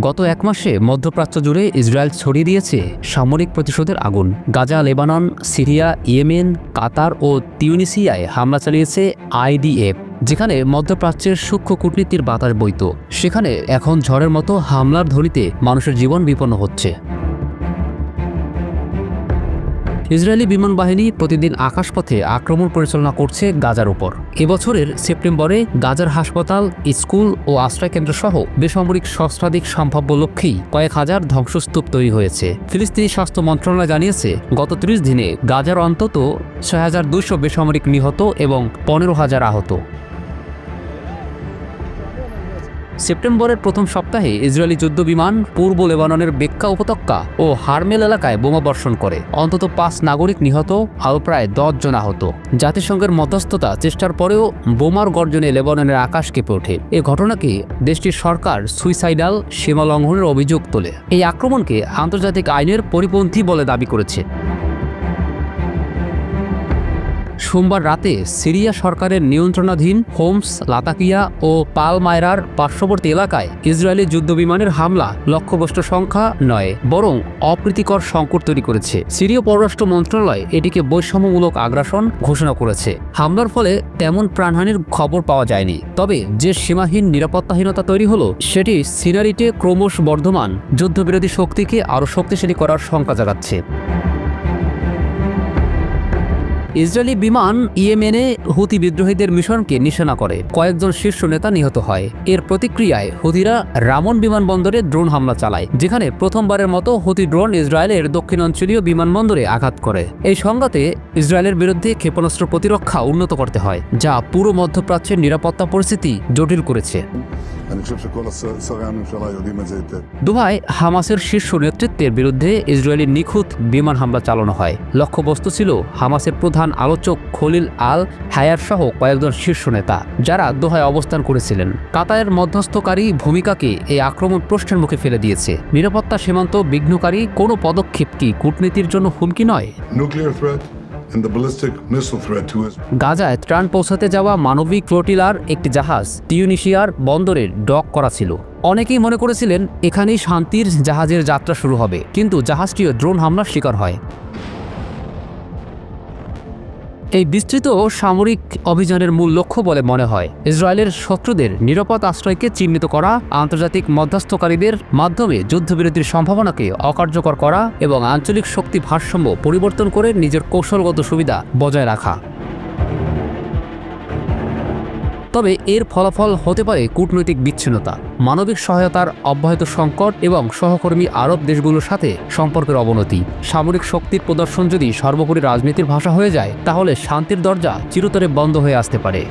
গত এক মাসে মধ্যপ্রাচ্য জুড়ে ইসরায়েল ছড়িয়ে দিয়েছে সামরিক প্রতিশোধের আগুন। গাজা, লেবানন, সিরিয়া, ইয়েমেন, কাতার ও তিউনিসিয়ায় হামলা চালিয়েছে IDF। যেখানে মধ্যপ্রাচ্যের সূক্ষ্ম কূটনীতির বাতাস বইত, সেখানে এখন ঝড়ের মতো হামলার ধ্বনিতে মানুষের জীবন বিপন্ন হচ্ছে। ইসরায়েলি বিমান বাহিনী প্রতিদিন আকাশপথে আক্রমণ পরিচালনা করছে গাজার উপর। এবছরের সেপ্টেম্বরে গাজার হাসপাতাল, স্কুল ও আশ্রয়কেন্দ্র সহ বেসামরিক সহস্রাধিক সম্ভাব্য লক্ষ্যেই কয়েক হাজার ধ্বংসস্তূপ তৈরি হয়েছে। ফিলিস্তিনি স্বাস্থ্য মন্ত্রণালয় জানিয়েছে, গত 30 দিনে গাজার অন্তত ৬,২০০ বেসামরিক নিহত এবং ১৫,০০০ আহত। সেপ্টেম্বরের প্রথম সপ্তাহে ইসরায়েলি যুদ্ধবিমান পূর্ব লেবাননের বেক্কা উপত্যকা ও হারমেল এলাকায় বোমা বর্ষণ করে। অন্তত 5 নাগরিক নিহত, আরও প্রায় 10 জন আহত। জাতিসংঘের মধ্যস্থতা চেষ্টার পরেও বোমার গর্জনে লেবাননের আকাশ কেঁপে ওঠে। এ ঘটনাকে দেশটির সরকার সুইসাইডাল সীমা লঙ্ঘনের অভিযোগ তোলে। এই আক্রমণকে আন্তর্জাতিক আইনের পরিপন্থী বলে দাবি করেছে। সোমবার রাতে সিরিয়া সরকারের নিয়ন্ত্রণাধীন হোমস, লাতাকিয়া ও পালমায়রার পার্শ্ববর্তী এলাকায় ইসরায়েলি যুদ্ধবিমানের হামলা লক্ষ্যবস্তু সংখ্যা নয়, বরং অপ্রীতিকর সংকট তৈরি করেছে। সিরীয় পররাষ্ট্র মন্ত্রণালয় এটিকে বৈষম্যমূলক আগ্রাসন ঘোষণা করেছে। হামলার ফলে তেমন প্রাণহানির খবর পাওয়া যায়নি, তবে যে সীমাহীন নিরাপত্তাহীনতা তৈরি হলো সেটি সিনারিতে ক্রমশ বর্ধমান যুদ্ধবিরোধী শক্তিকে আরও শক্তিশালী করার শঙ্কা জাগাচ্ছে। ইসরায়েলি বিমান ইয়েমেনে হুতি বিদ্রোহীদের মিশনকে নিশানা করে, কয়েকজন শীর্ষ নেতা নিহত হয়। এর প্রতিক্রিয়ায় হুতিরা রামন বিমানবন্দরে ড্রোন হামলা চালায়, যেখানে প্রথমবারের মতো হুতি ড্রোন ইসরায়েলের দক্ষিণাঞ্চলীয় বিমানবন্দরে আঘাত করে। এই সংঘাতে ইসরায়েলের বিরুদ্ধে ক্ষেপণাস্ত্র প্রতিরক্ষা উন্নত করতে হয়, যা পুরো মধ্যপ্রাচ্যের নিরাপত্তা পরিস্থিতি জটিল করেছে। দোহায় হামাসের শীর্ষ নেতৃত্বের বিরুদ্ধে ইসরায়েলি নিখুঁত বিমান হামলা চালানো হয়। লক্ষ্যবস্তু ছিল হামাসের প্রধান আলোচক খলিল আল হায়ার সহ কয়েকজন শীর্ষ নেতা, যারা দোহায় অবস্থান করেছিলেন। কাতারের মধ্যস্থকারী ভূমিকাকে এই আক্রমণ প্রশ্নের মুখে ফেলে দিয়েছে। নিরাপত্তা সীমান্ত বিঘ্নকারী কোনো পদক্ষেপ কি কূটনীতির জন্য হুমকি নয়? গাজায় ত্রাণ পৌঁছাতে যাওয়া মানবিক ফ্লোটিলার একটি জাহাজ তিউনিসিয়ার বন্দরে ডক করা ছিল। অনেকেই মনে করেছিলেন এখানেই শান্তির জাহাজের যাত্রা শুরু হবে, কিন্তু জাহাজটিও ড্রোন হামলার শিকার হয়। এই বিস্তৃত সামরিক অভিযানের মূল লক্ষ্য বলে মনে হয় ইসরায়েলের শত্রুদের নিরাপদ আশ্রয়কে চিহ্নিত করা, আন্তর্জাতিক মধ্যস্থকারীদের মাধ্যমে যুদ্ধবিরতির সম্ভাবনাকে অকার্যকর করা এবং আঞ্চলিক শক্তি ভারসাম্য পরিবর্তন করে নিজের কৌশলগত সুবিধা বজায় রাখা। তবে এর ফলাফল হতে পারে কূটনৈতিক বিচ্ছিন্নতা, মানবিক সহায়তার অব্যাহত সংকট এবং সহকর্মী আরব দেশগুলোর সাথে সম্পর্কের অবনতি। সামরিক শক্তির প্রদর্শন যদি সর্বোপরি রাজনীতির ভাষা হয়ে যায়, তাহলে শান্তির দরজা চিরতরে বন্ধ হয়ে আসতে পারে।